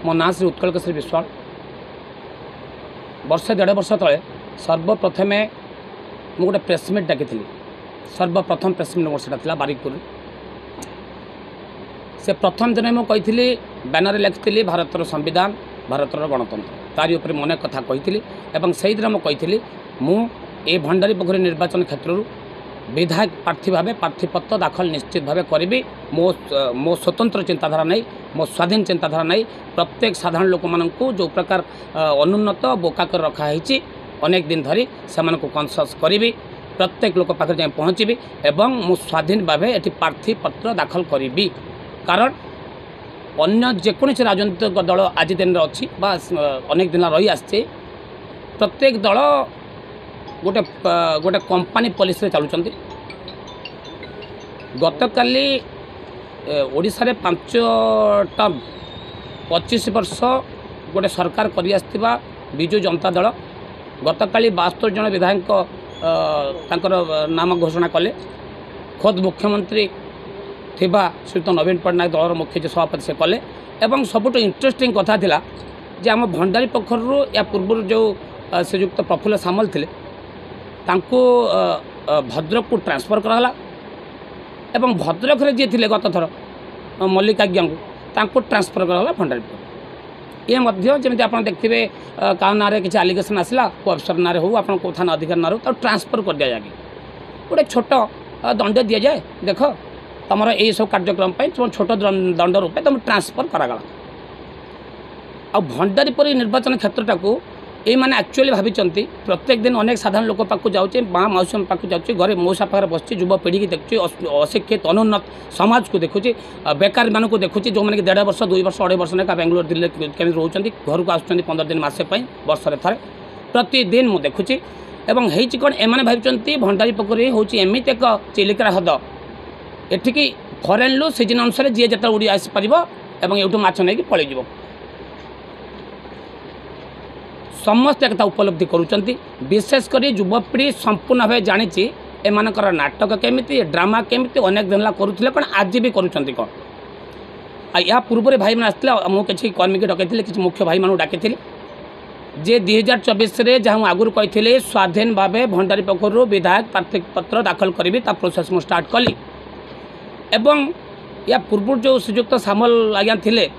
मो ना श्री उत्कल केशरी विश्वाल वर्षे 1.5 वर्ष तले सर्वप्रथमे मु गोटे प्रेसमिट डाकी सर्वप्रथम प्रेसमिट मोर से बारिकपुर से प्रथम दिन मुझे बैनर लिखी भारतर संविधान भारतर गणतंत्र तारी उपर अनेक कथा कही से दिन मुझे मुझे भंडारी पोखरी निर्वाचन क्षेत्र विधायक प्रार्थी भाव प्रार्थीपत्र दाखल निश्चित भाव करी मो स्वतंत्र चिंताधारा नहीं मो स्वाधीन चिंताधारा नहीं प्रत्येक साधारण लोक मानू जो प्रकार अनुन्नत बोका कर रखाही अनेक दिन धरी से कनसस करी प्रत्येक लोक पाखे जाए पहुँची एवं मु स्वाधीन भाव ये प्रार्थी पत्र दाखल करी कारण अन्य जेकोसी राजनीतिक दल आज दिन अच्छी अनेक दिन रही आसचे प्रत्येक दल गोटे गोटे कंपनी पॉलिसी चलुँच गतकाली ओडिशा रे 5 टर्म 25 वर्ष गोटे सरकार करी आसथिबा बिजु जनता दल गतकाली 72 जन विधायक तांकर नाम घोषणा कले खुद मुख्यमंत्री थिबा श्रीयुत नवीन पट्टनायक दलर मुख्य सभापति से कले एवं सबुठ इंटरेस्टिंग कथा थिला जे आम भंडारी पोखरु या पूर्व जो श्रीयुक्त प्रफुल्ल सामल थिले तांको भद्रक को ट्रांसफर कराला एवं भद्रक रे जे थिले गत थर मल्लिकाज्ञा को ट्रांसफर कराला भंडारी पोखर ये मध्य जमी आप देखिए क्या ना किसी आलिगेसन आसला को अफसर ना हो आप थाना अधिकारी ना हो ट्रांसफर कर दिया जाए गोटे छोट दंड दि जाए देख तुम यही सब कार्यक्रम तुम छोट दंड रूपे तुम ट्रांसफर करागला आ भंडारी परी निर्वाचन क्षेत्रटा को ये मैंने एक्चुअली भाई प्रत्येक दिन अनेक साधारण लोक पाक जाऊे माँ मौसी पाक जाऊँगी घरे मौसा पाखे बस युवपीढ़ी की देखुची अशिक्षित अनुन्नत समाज को देखुची बेकार मान को देखुची जो मैंने 1.5 वर्ष 2 वर्ष 2.5 वर्ष ना बेंगलोर दिल्ली केमी रोच घर को आसुँच 15 दिन मसे वर्ष थे प्रतिदिन मुझे देखुची एवं होती कौन एम भाई भंडारी पोखरी हूँ एमती एक चिलिका ह्रद एठिकी फरेन लू सीजन अनुसार जी जिते उड़ी आसपार और यूँ माछ नहीं पलैज समस्त एक उपलब्धि करुँच विशेषकर युवपीढ़ी संपूर्ण भाव जानी एमानकर नाटक केमिति ड्रामा केमिति अनेक दिन करुले कौन आज भी करुँच कौन या पूर्व भाई मैंने आसते मुझे किसी कर्मी की डकई किसी मुख्य भाई मानू डाकी जे 2024 जहाँ आगुरी कही स्वाधीन भाव भंडारी पोखर विधायक प्रार्थी पत्र दाखल करी प्रोसेस मुझे स्टार्ट कली एवं या पूर्व जो श्रीयुक्त सामल आज्ञा थे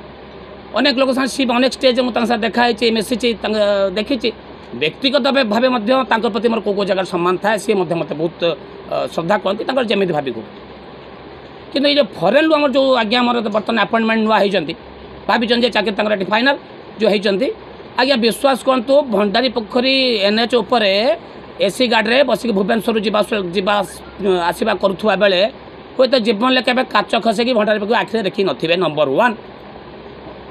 अनेक लोक सी अनेक स्टेज मुझे देखाई मिसी देखी व्यक्तिगत भाव प्रति मोर को जगह सम्मान था सी मत बहुत श्रद्धा करती जमी भाभी को किंतु ये फरेन लू आम जो आज्ञा मोर बर्तमान अपॉइंटमेंट नुआ होती भाई चाकरी फाइनाल जो होती आज्ञा विश्वास करतु भंडारी पोखरी NH उपर एसी गाड़ी बसिक भुवनेश्वर जावा आसवा करुवा बेले हूँ तो जीवन में केवल काच खसेकी भंडारी पोखरी आखिरी देखी नथिबे नंबर 1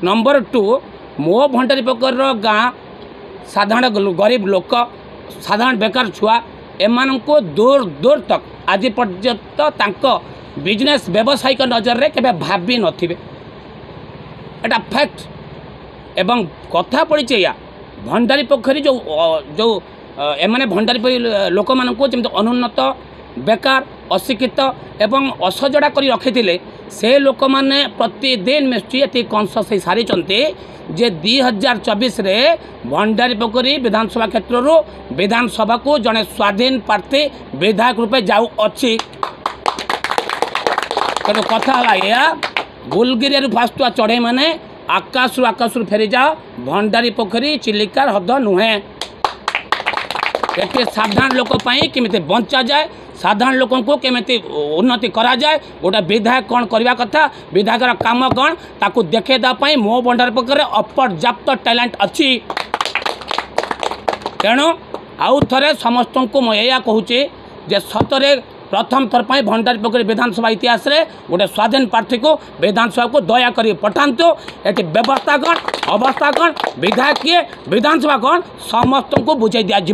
नंबर 2 मो भंडारी पोखर गाँ साधारण गरीब लोक साधारण बेकार छुआ एमान को दूर दूर तक आज पर्यंत बिजनेस व्यावसायिक नजर रे केबे भाबी नथिबे एटा फैक्ट एवं कथा पड़ी या भंडारी पोखरी जो जो एमाने भंडारी पोखरी लोक मान को जमी अनुन्नत बेकार अशिक्षित एवं असजड़ा कर रखी से लोक मैंने प्रतिदिन मिस्ट्री कनसस हो सारी जे 2024 रे भंडारी पोखरी विधानसभा क्षेत्र विधानसभा को जड़े स्वाधीन प्रार्थी विधायक रूपे जाऊ अच्छी तेणु कथा है बुलगिरिया फास्ट चढ़ई मैंने आकाश फेरी जाओ भंडारी पोखरी चिलिका ह्रद नुहे ये साधारण लोक केमिति बंचा जाए साधारण लोक को केमिति उन्नति करा जाए गोटे विधायक कौन करवा कथा विधायक काम कौन ताकू देखेदापी मो भंडारी पोखरी अपर्याप्त टैलेंट अच्छी तेणु आउ थे समस्त को मुझे कहूँ जे सतरे प्रथम थर पर भंडारी पोखरी विधानसभा इतिहास रे गोटे स्वाधीन प्रार्थी को विधानसभा को दयाकोरी पठातु ये व्यवस्था कौन अवस्था कौन विधायक किए विधानसभा कौन समस्त को बुझे दि